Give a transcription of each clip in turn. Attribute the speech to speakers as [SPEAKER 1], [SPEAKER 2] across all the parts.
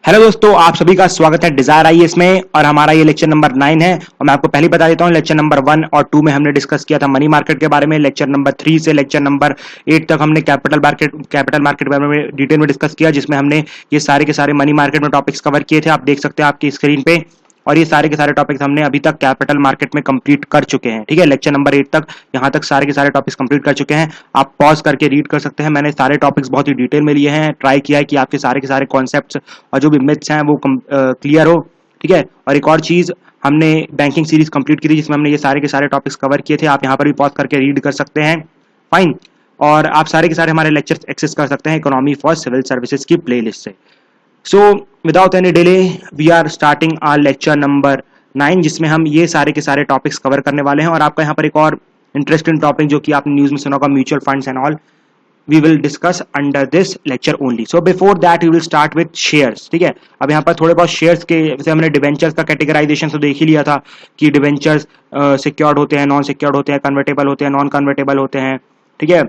[SPEAKER 1] Hello दोस्तों, आप सभी का स्वागत है डिजायर आईएएस में। और हमारा ये लेक्चर नंबर 9 है। और मैं आपको पहले बता देता हूँ, लेक्चर नंबर 1 और 2 में हमने डिस्कस किया था मनी मार्केट के बारे में। लेक्चर नंबर 3 से लेक्चर नंबर 8 तक हमने कैपिटल मार्केट के बारे में डिटेल में डिस्कस किया, जिसमें हमने ये सारे के सारे मनी मार्केट में टॉपिक्स कवर किए थे। आप देख सकते हैं आपकी स्क्रीन पे। और ये सारे के सारे टॉपिक्स हमने अभी तक कैपिटल मार्केट में कंप्लीट कर चुके हैं। ठीक है, लेक्चर नंबर 8 तक यहाँ तक सारे के सारे टॉपिक्स कंप्लीट कर चुके हैं। आप पॉज करके रीड कर सकते हैं। मैंने सारे टॉपिक्स बहुत ही डिटेल में लिए हैं, ट्राई किया है कि आपके सारे के सारे कॉन्सेप्ट्स और जो भी मिथ्स हैं वो क्लियर हो। ठीक है, और एक और चीज, हमने बैंकिंग सीरीज कंप्लीट की थी जिसमें हमने ये सारे के सारे टॉपिक्स कवर किए थे। आप यहाँ पर भी पॉज करके रीड कर सकते हैं। फाइन। और आप सारे के सारे हमारे लेक्चर्स एक्सेस कर सकते हैं इकोनॉमी फॉर सिविल सर्विसेज की प्लेलिस्ट से। So without any delay we are starting our lecture number 9, जिसमें हम ये सारे के सारे टॉपिक्स कवर करने वाले हैं। और आपका यहाँ पर एक और इंटरेस्टिंग टॉपिक जो कि आपने न्यूज में सुना होगा, mutual funds and all, we will discuss under this lecture only. So before that we will start with shares. ठीक है, अब यहाँ पर थोड़े बहुत शेयर्स के, जैसे हमने डिवेंचर्स का कैटेगराइजेशन तो देख ही लिया था कि डिवेंचर्स सिक्योर्ड होते हैं, नॉन सिक्योर्ड होते हैं, कन्वर्टेबल होते हैं, नॉन कन्वर्टेबल होते हैं। ठीक है,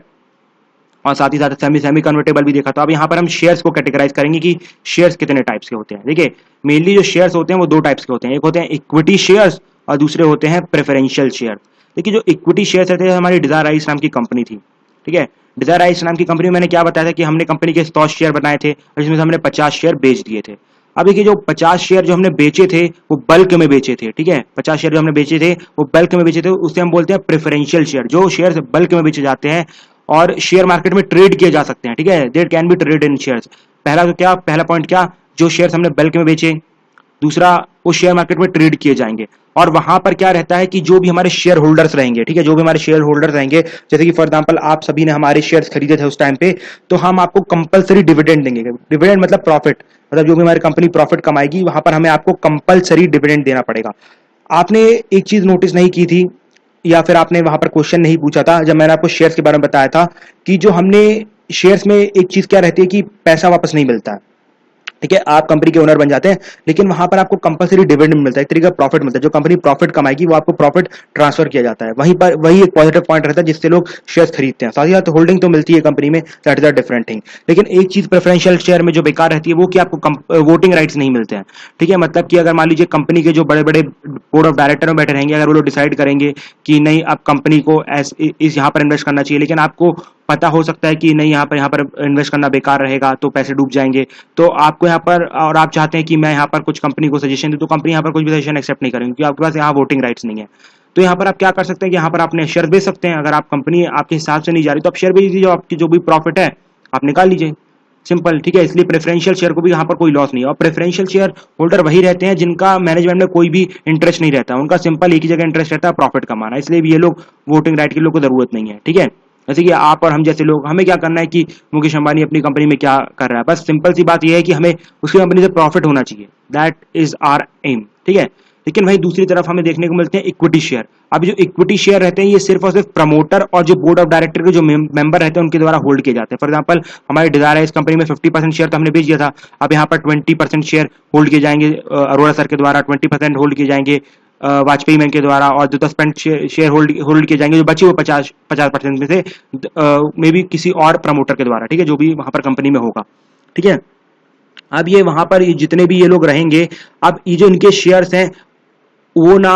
[SPEAKER 1] और साथ ही साथ सेमी कन्वर्टेबल भी देखा था। अब यहाँ पर हम शेयर्स को कैटेगराइज करेंगे कि शेयर्स कितने टाइप्स के होते हैं। देखिए, मेनली जो शेयर्स होते हैं वो दो टाइप्स के होते हैं। एक होते हैं इक्विटी शेयर्स और दूसरे होते हैं प्रेफरेंशियल शेयर। देखिए, जो इक्विटी शेयर्स रहते हैं, हमारी डिजायर आइस नाम की कंपनी थी। ठीक है, डिजायर आइस नाम की कंपनी में मैंने क्या बताया था कि हमने कंपनी के 100 शेयर बनाए थे और जिसमें से हमने 50 शेयर बेच दिए थे। अब देखिए, जो 50 शेयर जो हमने बेचे थे वो बल्क में बेचे थे। ठीक है, 50 शेयर जो हमने बेचे थे वो बल्क में बेचे थे, उससे हम बोलते हैं प्रेफरेंशियल शेयर। जो शेयर बल्क में बेचे जाते हैं और शेयर मार्केट में ट्रेड किए जा सकते हैं। ठीक है, there can be trade in shares. पहला पॉइंट क्या, जो शेयर्स हमने बल्क में बेचे, दूसरा वो शेयर मार्केट में ट्रेड किए जाएंगे। और वहां पर क्या रहता है कि जो भी हमारे शेयर होल्डर्स रहेंगे, ठीक है, जो भी हमारे शेयर होल्डर्स रहेंगे, जैसे कि फॉर एग्जांपल आप सभी ने हमारे शेयर्स खरीदे थे उस टाइम पे, तो हम आपको कंपलसरी डिविडेंड देंगे। डिविडेंड मतलब प्रॉफिट, मतलब जो भी हमारी कंपनी प्रॉफिट कमाएगी वहां पर हमें आपको कंपलसरी डिविडेंड देना पड़ेगा। आपने एक चीज नोटिस नहीं की थी, या फिर आपने वहां पर क्वेश्चन नहीं पूछा था जब मैंने आपको शेयर्स के बारे में बताया था, कि जो हमने शेयर्स में एक चीज क्या रहती है कि पैसा वापस नहीं मिलता है। ठीक है, आप कंपनी के ओनर बन जाते हैं, लेकिन वहां पर आपको कंपलसरी डिविडेंड मिलता है, एक तरीके का प्रॉफिट मिलता है। जो कंपनी प्रॉफिट कमाएगी वो आपको प्रॉफिट ट्रांसफर किया जाता है। वहीं पर वही एक पॉजिटिव पॉइंट रहता है जिससे लोग शेयर्स खरीदते हैं। साथ ही साथ होल्डिंग तो मिलती है कंपनी में, that is a different thing. लेकिन एक चीज प्रेफरेंशियल शेयर में जो बेकार रहती है वो कि आपको वोटिंग राइट्स नहीं मिलते हैं। ठीक है, मतलब कि अगर मान लीजिए कंपनी के जो बड़े बड़े बोर्ड ऑफ डायरेक्टर में बैठे रहेंगे, अगर वो लोग डिसाइड करेंगे कि नहीं अब कंपनी को इस यहाँ पर इन्वेस्ट करना चाहिए, लेकिन आपको पता हो सकता है कि नहीं यहाँ पर इन्वेस्ट करना बेकार रहेगा, तो पैसे डूब जाएंगे, तो आपको यहाँ पर, और आप चाहते हैं कि मैं यहाँ पर कुछ कंपनी को सजेशन दूं, तो कंपनी यहाँ पर कुछ भी सजेशन एक्सेप्ट नहीं करेंगे क्योंकि आपके पास यहाँ वोटिंग राइट्स नहीं है। तो यहाँ पर आप क्या कर सकते हैं कि यहाँ पर आपने शेयर बेच सकते हैं। अगर आप कंपनी आपके हिसाब से नहीं जा रही तो आप शेयर बेच दीजिए, आपकी जो भी प्रॉफिट है आप निकाल लीजिए, सिंपल। ठीक है, इसलिए प्रेफरेंशियल शेयर को भी यहाँ पर कोई लॉस नहीं है। और प्रेफरेंशियल शेयर होल्डर वही रहते हैं जिनका मैनेजमेंट में कोई भी इंटरेस्ट नहीं रहता, उनका सिंपल एक ही जगह इंटरेस्ट रहता है, प्रॉफिट कमाना। इसलिए ये लोग वोटिंग राइट की लोग को जरूरत नहीं है। ठीक है, जैसे कि आप और हम जैसे लोग, हमें क्या करना है कि मुकेश अंबानी अपनी कंपनी में क्या कर रहा है, बस सिंपल सी बात यह है कि हमें उसकी कंपनी से प्रॉफिट होना चाहिए, दैट इज आवर एम। ठीक है, लेकिन वही दूसरी तरफ हमें देखने को मिलते हैं इक्विटी शेयर। अब जो इक्विटी शेयर रहते हैं ये सिर्फ और सिर्फ प्रमोटर और जो बोर्ड ऑफ डायरेक्टर के जो मेंबर रहते हैं उनके द्वारा होल्ड किए जाते हैं। फॉर एग्जांपल हमारे डिजायर है इस कंपनी में 50% शेयर तो हमने बेच दिया था, अब यहाँ पर 20% शेयर होल्ड किए जाएंगे अरोड़ा सर के द्वारा, 20% होल्ड किए जाएंगे वाजपेयी मैन के द्वारा, और जो 10% शेयर होल्ड किए जाएंगे, जो बचे हुए 50% में से मे बी किसी और प्रमोटर के द्वारा। ठीक है, जो भी वहां पर कंपनी में होगा। ठीक है, अब ये वहां पर जितने भी ये लोग रहेंगे, अब ये जो इनके शेयर्स हैं वो ना,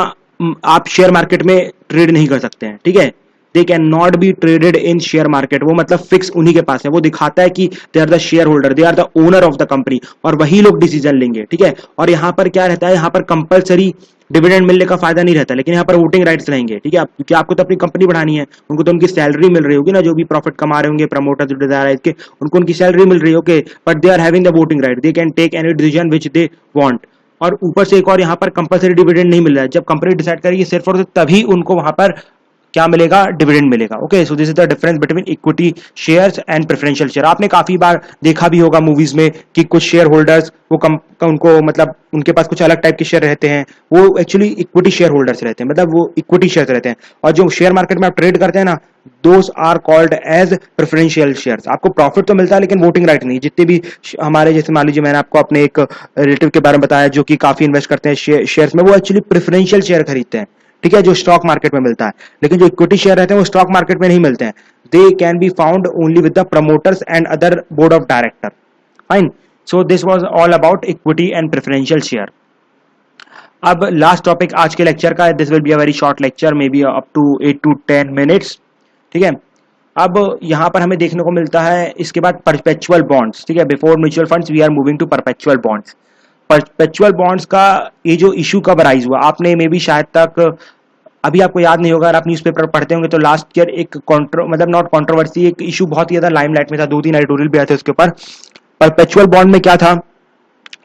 [SPEAKER 1] आप शेयर मार्केट में ट्रेड नहीं कर सकते हैं। ठीक है, they can not be traded in share market. वो मतलब फिक्स उन्हीं के पास है, वो दिखाता है कि they are the share holder, they are the owner of the company, और वही लोग डिसीजन लेंगे। ठीक है, और यहाँ पर क्या रहता है, यहाँ पर कंपलसरी डिविडेंड मिलने का फायदा नहीं रहता, लेकिन यहाँ पर वोटिंग राइट्स रहेंगे। ठीक है, क्योंकि आपको तो अपनी कंपनी बढ़ानी है, उनको तो उनकी सैलरी मिल रही होगी ना, जो भी प्रॉफिट कमा रहे होंगे प्रमोटर जो डिजायर है इसके, उनको उनकी सैलरी मिल रही है। Okay, but they are having the voting right, they can take any decision which they want. और ऊपर से एक और यहाँ पर कंपलसरी डिविडेंड नहीं मिल रहा है। जब कंपनी डिसाइड करेगी सिर्फ और सिर्फ तभी उनको वहां पर क्या मिलेगा, डिविडेंड मिलेगा। Okay, so this is the difference between equity shares and preferential share. आपने काफी बार देखा भी होगा मूवीज में कि कुछ शेयर होल्डर्स वो उनको मतलब उनके पास कुछ अलग टाइप के शेयर रहते हैं, वो एक्चुअली इक्विटी शेयर होल्डर्स रहते हैं, मतलब वो इक्विटी शेयर रहते हैं। और जो शेयर मार्केट में आप ट्रेड करते हैं ना, those are called as preferential shares. आपको प्रॉफिट तो मिलता है लेकिन वोटिंग राइट नहीं। जितने भी हमारे, जैसे मान लीजिए मैंने आपको अपने एक रिलेटिव के बारे में बताया जो कि काफी इन्वेस्ट करते हैं शेयर्स में, वो एक्चुअली प्रेफरेंशियल शेयर खरीदते हैं। ठीक है, जो स्टॉक मार्केट में मिलता है, लेकिन जो इक्विटी शेयर रहते हैं वो स्टॉक मार्केट में नहीं मिलते हैं। They can be found only with the promoters and other board of director. Fine, so this was all about equity and preferential share. अब लास्ट टॉपिक आज के लेक्चर का, this will be a very short lecture, may be up to 8 to 10 minutes, ठीक है। अब यहां पर हमें देखने को मिलता है इसके बाद परपेचुअल बॉन्ड्स, ठीक है। Before mutual funds we are moving to perpetual bonds. Perpetual bonds का ये जो इशू कब राइज हुआ, आपने मे बी शायद तक अभी आपको याद नहीं होगा, अगर आप न्यूज़पेपर पढ़ते होंगे तो लास्ट ईयर एक मतलब नॉट कंट्रोवर्सी, एक इशू बहुत ही ज्यादा लाइमलाइट में था, 2-3 एडिटोरियल भी आए थे उसके ऊपर। परपेचुअल बॉन्ड में क्या था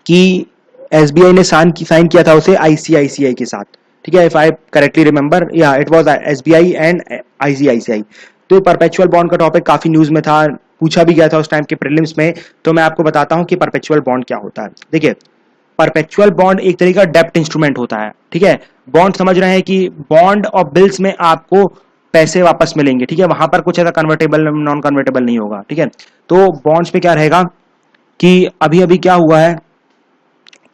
[SPEAKER 1] कि एसबीआई ने साइन किया था उसे आईसीआईसीआई के साथ, ठीक है। इफ आई करेक्टली रिमेंबर, या it was SBI and ICICI. तो परपेचुअल बॉन्ड का टॉपिक काफी न्यूज में था, पूछा भी गया था उस टाइम के प्रीलिम्स में। तो मैं आपको बताता हूं कि परपेचुअल बॉन्ड क्या होता है। देखिए, परपेचुअल बॉन्ड एक तरीका डेप्ट इंस्ट्रूमेंट होता है, ठीक है। बॉन्ड समझ रहे हैं कि बॉन्ड और बिल्स में आपको पैसे वापस मिलेंगे, ठीक है। वहां पर कुछ ऐसा कन्वर्टेबल नॉन कन्वर्टेबल नहीं होगा, ठीक है। तो बॉन्ड्स में क्या रहेगा कि अभी अभी क्या हुआ है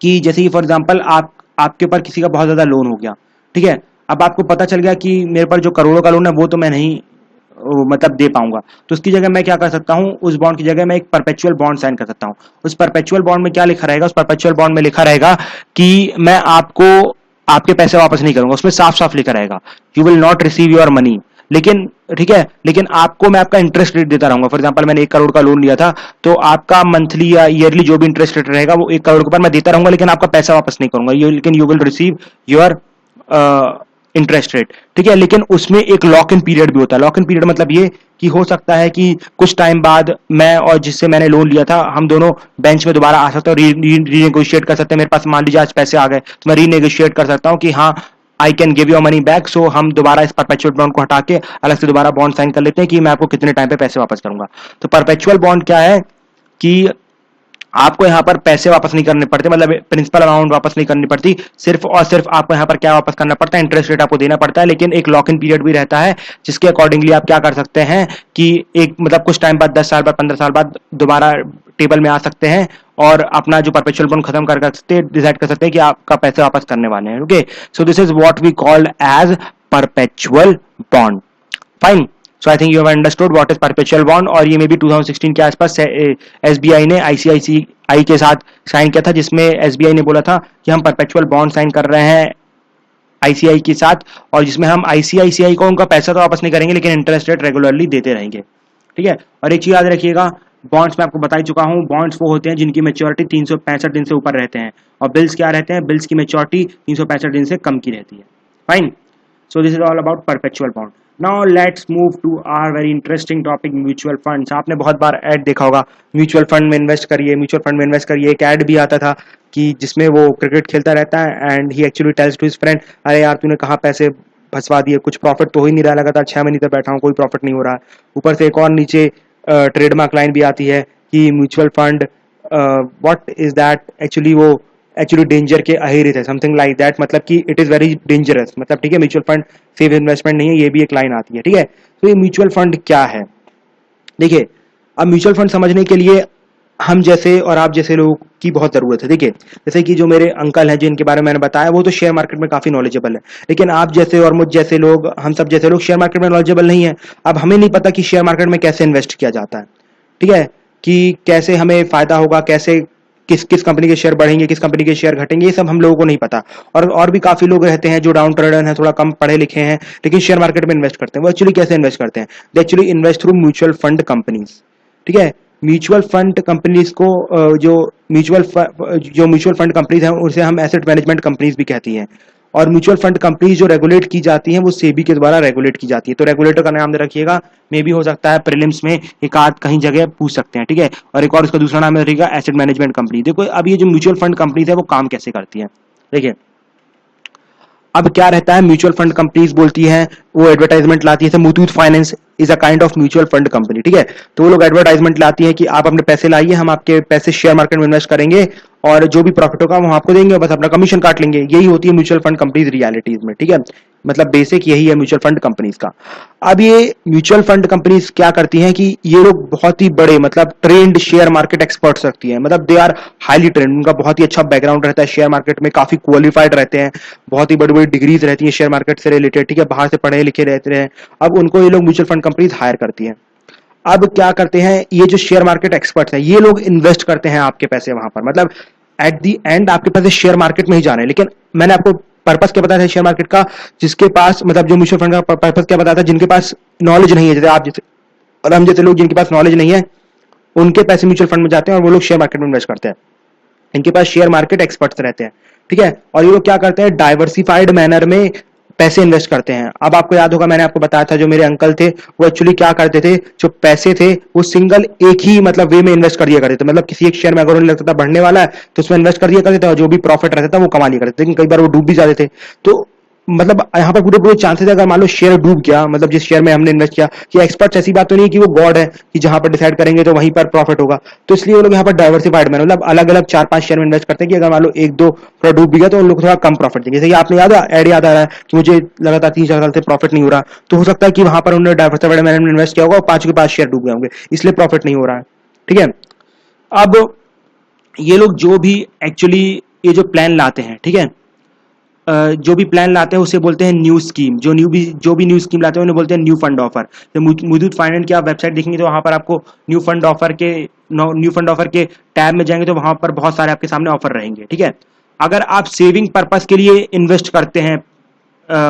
[SPEAKER 1] कि जैसे कि फॉर एग्जांपल आपके ऊपर किसी का बहुत ज्यादा लोन हो गया, ठीक है। अब आपको पता चल गया कि मेरे पर जो करोड़ों का लोन है वो तो मैं नहीं मतलब दे पाऊंगा, तो उसकी जगह मैं क्या कर सकता हूं, उस बॉन्ड की जगह मैं एक परपेचुअल बॉन्ड साइन कर सकता हूं। उस परपेचुअल बॉन्ड में क्या लिखा रहेगा, उस परपेचुअल बॉन्ड में लिखा रहेगा कि मैं आपको आपके पैसे वापस नहीं करूंगा। उसमें साफ साफ लिखा रहेगा you will not receive your money, लेकिन ठीक है, लेकिन आपको मैं आपका इंटरेस्ट रेट देता रहूंगा। फॉर एग्जांपल मैंने 1 करोड़ का लोन लिया था, तो आपका मंथली या ईयरली जो भी इंटरेस्ट रेट रहेगा वो 1 करोड़ के ऊपर मैं देता रहूंगा, लेकिन आपका पैसा वापस नहीं करूंगा, लेकिन you will receive your interest rate, ठीक है। लेकिन उसमें एक लॉक इन पीरियड भी होता है। लॉक इन पीरियड मतलब ये कि हो सकता है कि कुछ टाइम बाद मैं और जिससे मैंने लोन लिया था हम दोनों बेंच में दोबारा आ सकते हैं, रीनेगोशिएट कर सकते हैं। मेरे पास मान लीजिए आज पैसे आ गए तो मैं रीनेगोशिएट कर सकता हूं कि हाँ I can give your money back, so हम दोबारा इस परपेचुअल बॉन्ड को हटा के अलग से दोबारा बॉन्ड साइन कर लेते हैं कि मैं आपको कितने टाइम पे पैसे वापस करूंगा। तो परपेचुअल बॉन्ड क्या है कि आपको यहां पर पैसे वापस नहीं करने पड़ते, मतलब प्रिंसिपल अमाउंट वापस नहीं करनी पड़ती, सिर्फ और सिर्फ आपको यहां पर क्या वापस करना पड़ता है, इंटरेस्ट रेट आपको देना पड़ता है। लेकिन एक लॉक इन पीरियड भी रहता है जिसके अकॉर्डिंगली आप क्या कर सकते हैं कि एक मतलब कुछ टाइम बाद, 10 साल बाद, 15 साल बाद दोबारा टेबल में आ सकते हैं और अपना जो परपेचुअल बॉन्ड खत्म कर सकते हैं, डिसाइड कर सकते हैं कि आपका पैसे वापस करने वाले हैं। Okay, so this is what we called as perpetual bond. Fine, so I think you have understood what is perpetual bond. और ये मे बी 2016 के आसपास एसबीआई ने आईसीआईसीआई के साथ साइन किया था, जिसमें एसबीआई ने बोला था कि हम परपेचुअल बॉन्ड साइन कर रहे हैं आईसीआई के साथ, और जिसमें हम आईसीआईसीआई को उनका पैसा तो वापस नहीं करेंगे लेकिन इंटरेस्ट रेट रेगुलरली देते रहेंगे, ठीक है। और एक चीज याद रखिएगा, बॉन्ड्स में आपको बता ही चुका हूं, बॉन्ड्स वो होते हैं जिनकी मेच्योरिटी 365 दिन से ऊपर रहते हैं, और बिल्स क्या रहते हैं, बिल्स की मेच्योरिटी 365 दिन से कम की रहती है। Fine, so this is all about perpetual bond. Now let's move to our very interesting topic, mutual funds. आपने बहुत बार ऐड देखा होगा, म्यूचुअल फंड में इन्वेस्ट करिए, म्यूचुअल फंड में इन्वेस्ट करिए। एक ऐड भी आता था कि जिसमें वो क्रिकेट खेलता रहता है and he actually tells to his friend, अरे यार तूने कहाँ पैसे फंसवा दिए, कुछ प्रॉफिट तो हो ही नहीं रहा, लगातार 6 महीने तक बैठा हूँ कोई प्रॉफिट नहीं हो रहा। ऊपर से एक और नीचे ट्रेडमार्क लाइन भी आती है कि mutual fund what is that, actually danger के अहिरित है, समथिंग लाइक दैट, मतलब कि इट इज वेरी डेंजरस, मतलब ठीक है, म्यूचुअल फंड सेफ इन्वेस्टमेंट नहीं है, ये भी एक लाइन आती है, ठीक है। तो ये म्यूचुअल फंड क्या है, देखिए, अब म्यूचुअल फंड समझने के लिए हम जैसे और आप जैसे लोगों की बहुत जरूरत है। देखिए, जैसे कि जो मेरे अंकल हैं जिनके बारे में मैंने बताया, वो तो शेयर मार्केट में काफी नॉलेजेबल है, लेकिन आप जैसे और मुझ जैसे लोग, हम सब जैसे लोग शेयर मार्केट में नॉलेजेबल नहीं है। अब हमें नहीं पता कि शेयर मार्केट में कैसे इन्वेस्ट किया जाता है, ठीक है, कि कैसे हमें फायदा होगा, कैसे किस किस कंपनी के शेयर बढ़ेंगे, किस कंपनी के शेयर घटेंगे, ये सब हम लोगों को नहीं पता। और भी काफी लोग रहते हैं जो डाउन ट्रेडर हैं, थोड़ा कम पढ़े लिखे हैं, लेकिन शेयर मार्केट में इन्वेस्ट करते हैं। वो एक्चुअली कैसे इन्वेस्ट करते हैं, they actually invest through mutual fund companies, ठीक है। म्यूचुअल फंड कंपनीज को जो म्यूचुअल फंड कंपनीज हैं उसे हम एसेट मैनेजमेंट कंपनीज भी कहती हैं। और म्यूचुअल फंड कंपनीज जो रेगुलेट की जाती हैं वो सेबी के द्वारा रेगुलेट की जाती है। तो रेगुलेटर का नाम रखिएगा, मे भी हो सकता है प्रीलिम्स में एक आध कहीं जगह पूछ सकते हैं, ठीक है। और एक और उसका दूसरा नाम रहेगा एसेट मैनेजमेंट कंपनी। देखो, अब ये जो म्यूचुअल फंड कंपनीज है वो काम कैसे करती है, देखिए। अब क्या रहता है, म्यूचुअल फंड कंपनीज बोलती हैं, वो एडवर्टाइजमेंट लाती है, Muthoot finance is a kind of mutual fund company, ठीक है। तो वो लोग एडवर्टाइजमेंट लाती है कि आप अपने पैसे लाइए, हम आपके पैसे शेयर मार्केट में इन्वेस्ट करेंगे और जो भी प्रॉफिट होगा वो आपको देंगे, बस अपना कमीशन काट लेंगे। यही होती है म्यूचुअल फंड कंपनीज रियलिटीज में, ठीक है। मतलब बेसिक यही है म्यूचुअल फंड कंपनीज का। अब ये म्यूचुअल फंड कंपनीज क्या करती हैं कि ये लोग बहुत ही बड़े, मतलब ट्रेंड शेयर मार्केट एक्सपर्ट्स रखती हैं, मतलब दे आर हाईली ट्रेंड, उनका बहुत ही अच्छा बैकग्राउंड रहता है शेयर मार्केट में, काफी क्वालिफाइड रहते हैं, बहुत ही बड़ी बड़ी डिग्रीज रहती है शेयर मार्केट से रिलेटेड, ठीक है, बाहर से पढ़े लिखे रहते हैं। अब उनको ये लोग म्यूचुअल फंड कंपनीज हायर करती हैं। अब क्या करते हैं ये जो शेयर मार्केट एक्सपर्ट्स हैं, ये लोग इन्वेस्ट करते हैं आपके पैसे वहां पर, मतलब एट दी एंड आपके पैसे शेयर मार्केट में ही जा रहे हैं। लेकिन मैंने आपको पर्पस क्या बताया था शेयर मार्केट का, जिसके पास मतलब जो म्यूचुअल फंड का पर्पस क्या बताया था, जिनके पास नॉलेज नहीं है, जैसे आप जैसे और हम जैसे लोग जिनके पास नॉलेज नहीं है, उनके पैसे म्यूचुअल फंड में जाते हैं और वो लोग शेयर मार्केट में इन्वेस्ट करते हैं। इनके पास शेयर मार्केट एक्सपर्ट्स रहते हैं, ठीक है। और ये लोग क्या करते हैं, डाइवर्सिफाइड मैनर में पैसे इन्वेस्ट करते हैं। अब आपको याद होगा मैंने आपको बताया था जो मेरे अंकल थे वो एक्चुअली क्या करते थे, जो पैसे थे वो सिंगल एक ही मतलब वे में इन्वेस्ट कर दिया करते थे। मतलब किसी एक शेयर में अगर उन्हें लगता था बढ़ने वाला है तो उसमें इन्वेस्ट कर दिया करते थे और जो भी प्रॉफिट रहता था वो कमा लिया करते थे, लेकिन कई बार वो डूब भी जाते थे। तो मतलब यहाँ पर पूरे पूरे चांसेस है अगर मान लो शेयर डूब गया, मतलब जिस शेयर में हमने इन्वेस्ट किया, कि एक्सपर्ट्स ऐसी बात तो नहीं कि वो गॉड है कि जहां पर डिसाइड करेंगे तो वहीं पर प्रॉफिट होगा। तो इसलिए वो लोग यहाँ पर डाइवर्सिफाइड में मतलब अलग अलग 4-5 शेयर में इन्वेस्ट करते हैं कि अगर मान लो एक दो थोड़ा डूब भी गया तो उन लोग थोड़ा कम प्रॉफिट देंगे। जैसे कि आपने ऐड याद आ रहा है कि मुझे लगातार 3-4 साल से प्रॉफिट नहीं हो रहा, तो हो सकता है कि वहां पर उन्होंने डाइवर्सिफाइड मैनर में इन्वेस्ट किया होगा और 5 के 5 शेयर डूब गए होंगे, इसलिए प्रॉफिट नहीं हो रहा है, ठीक है। अब ये लोग जो भी एक्चुअली ये जो प्लान लाते हैं, ठीक है, जो भी प्लान लाते हैं उसे बोलते हैं न्यू स्कीम। जो भी न्यू स्कीम लाते हैं उन्हें बोलते हैं न्यू फंड ऑफर। तो मुथूट फाइनेंस की आप वेबसाइट देखेंगे तो वहां पर आपको न्यू फंड ऑफर के टैब में जाएंगे तो वहां पर बहुत सारे आपके सामने ऑफर रहेंगे, ठीक है। अगर आप सेविंग पर्पस के लिए इन्वेस्ट करते हैं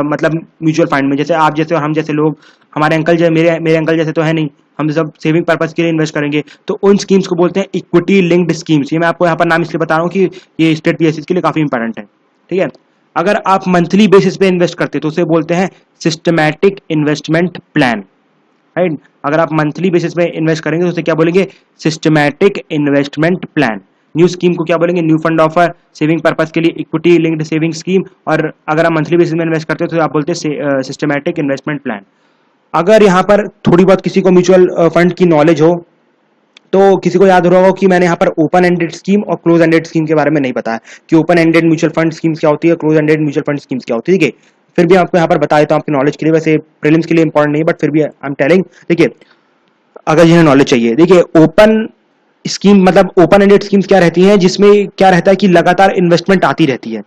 [SPEAKER 1] मतलब म्यूचुअल फंड में, जैसे आप जैसे और हम जैसे लोग, हमारे अंकल जैसे मेरे अंकल जैसे तो है नहीं, हम सब सेविंग पर्पस के लिए इन्वेस्ट करेंगे, तो उन स्कीम्स को बोलते हैं इक्विटी लिंक्ड स्कीम्स। ये मैं आपको यहाँ पर नाम इसलिए बता रहा हूँ कि ये स्टेट पीएससी के लिए काफी इंपॉर्टेंट है, ठीक है। अगर आप मंथली बेसिस पे इन्वेस्ट करते तो उसे बोलते हैं सिस्टमैटिक इन्वेस्टमेंट प्लान, राइट। अगर आप मंथली बेसिस पे इन्वेस्ट करेंगे तो उसे क्या बोलेंगे, systematic investment plan. New scheme को क्या बोलेंगे, new fund offer. Saving purpose के लिए इक्विटी लिंक्ड सेविंग स्कीम, और अगर आप मंथली बेसिस में इन्वेस्ट करते हो तो आप बोलते हैं सिस्टमैटिक इन्वेस्टमेंट प्लान। अगर यहाँ पर थोड़ी बहुत किसी को म्यूचुअल फंड की नॉलेज हो तो किसी को याद हो रहा होगा कि मैंने यहाँ पर ओपन एंडेड स्कीम और क्लोज एंडेड स्कीम के बारे में नहीं बताया कि open ended mutual fund schemes क्या होती है, close ended mutual fund schemes क्या होती है, ठीक है। फिर भी आपको यहाँ पर बता देता हूँ आपकी नॉलेज के लिए, वैसे प्रीलिम्स के लिए इंपॉर्टेंट नहीं है बट फिर भी आई एम टेलिंग, देखिए अगर जिन्हें नॉलेज चाहिए। देखिए ओपन स्कीम मतलब ओपन एंडेड स्कीम्स क्या रहती हैं, जिसमें क्या रहता है कि लगातार इन्वेस्टमेंट आती रहती है।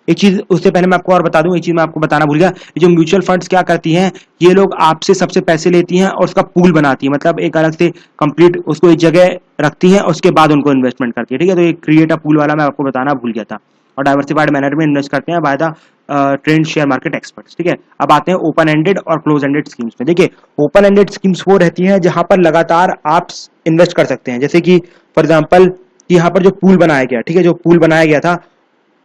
[SPEAKER 1] एक चीज उससे पहले मैं आपको और बता दूं, एक चीज मैं आपको बताना भूल गया, जो म्यूचुअल फंड्स क्या करती हैं, ये लोग आपसे सबसे पैसे लेती हैं और उसका पूल बनाती है, मतलब एक अलग से कंप्लीट उसको एक जगह रखती हैं और उसके बाद उनको इन्वेस्टमेंट करती है, ठीक है। तो ये क्रिएट अ पूल वाला मैं आपको बताना भूल गया था। और डाइवर्सिफाइड मैनर में इन्वेस्ट करते हैं by the trend share market experts, ठीक है। अब आते हैं ओपन एंडेड और क्लोज एंडेड स्कीम्स में। देखिए ओपन एंडेड स्कीम्स वो रहती हैं जहां पर लगातार आप इन्वेस्ट कर सकते हैं, जैसे कि फॉर एग्जाम्पल यहाँ पर जो पूल बनाया गया, ठीक है, जो पूल बनाया गया था,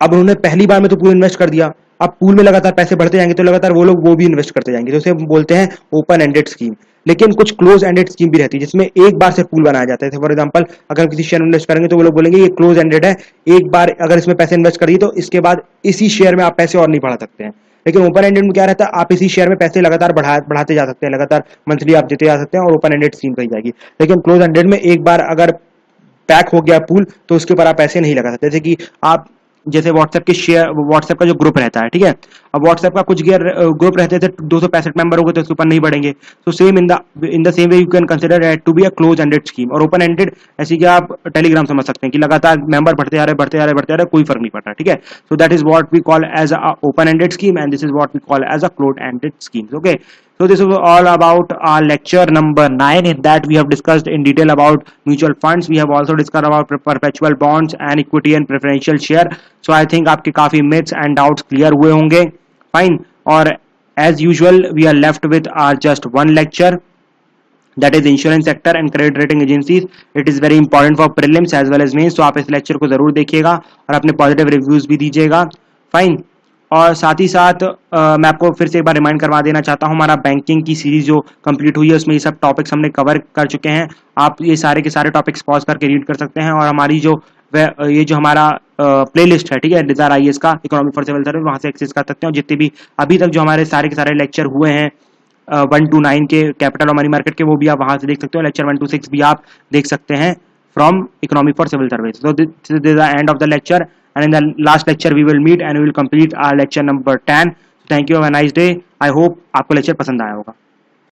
[SPEAKER 1] अब उन्होंने पहली बार में तो पूल इन्वेस्ट कर दिया, अब पूल में लगातार पैसे बढ़ते जाएंगे तो लगातार वो लोग वो भी इन्वेस्ट करते जाएंगे, तो उसे बोलते हैं ओपन एंडेड स्कीम। लेकिन कुछ क्लोज एंडेड स्कीम भी रहती है जिसमें एक बार से पूल बनाया जाता है। फॉर एग्जांपल अगर किसी शेयर में इन्वेस्ट करेंगे तो वो लोग बोलेंगे ये क्लोज एंडेड है, एक बार अगर इसमें पैसे इन्वेस्ट करिए तो इसके बाद इसी शेयर में आप पैसे और नहीं बढ़ा सकते हैं। लेकिन ओपन एंडेड में क्या रहता है, आप इसी शेयर में पैसे लगातार बढ़ाते जा सकते हैं, लगातार मंथली आप देते जा सकते हैं और ओपन एंडेड स्कीम कही जाएगी। लेकिन क्लोज एंडेड में एक बार अगर पैक हो गया पूल तो उसके ऊपर आप पैसे नहीं लगा सकते। जैसे कि आप जैसे व्हाट्सएप का जो ग्रुप रहता है, ठीक है, अब व्हाट्सएप का कुछ ग्रुप रहते थे 265 मेंबर हो गए तो उसके ऊपर नहीं बढ़ेंगे। तो same in the same way you can consider it to be a close ended scheme. और ओपन एंडेड ऐसी कि आप टेलीग्राम समझ सकते हैं कि लगातार मेंबर बढ़ते जा रहे कोई फर्क नहीं पड़ता, ठीक है। So that is what we call as a open ended scheme and this is what we call as a closed-ended schemes. Okay, so this was all about our lecture number 9. In that we have discussed in detail about mutual funds. We have also discussed about perpetual bonds and equity and preferential share. So I think आपके काफी myths and doubts clear हुए होंगे. Fine. और as usual we are left with our just one lecture, that is insurance sector and credit rating agencies. It is very important for prelims as well as mains. तो आप इस lecture को जरूर देखिएगा और अपने positive reviews भी दीजिएगा. Fine. और साथ ही साथ मैं आपको फिर से एक बार रिमाइंड करवा देना चाहता हूँ, हमारा बैंकिंग की सीरीज जो कंप्लीट हुई है उसमें ये सब टॉपिक्स हमने कवर कर चुके हैं। आप ये सारे के सारे टॉपिक्स पॉज करके रीड कर सकते हैं और हमारी ये जो हमारा प्लेलिस्ट है, ठीक है, डिजायर आईएएस का इकोनॉमिक फॉर सिविल सर्विस, वहां से एक्सेस कर सकते हैं। और जितने भी अभी तक जो हमारे सारे के सारे लेक्चर हुए हैं 1 to 9 के कैपिटल और मनी मार्केट के, वो भी आप वहां से देख सकते हो। लेक्चर 1 to 6 भी आप देख सकते हैं from economic for civil service. So this is the end of the lecture, and in the last lecture we will meet and we will complete our lecture number 10. Thank you, have a nice day. I hope आपको lecture पसंद आया होगा।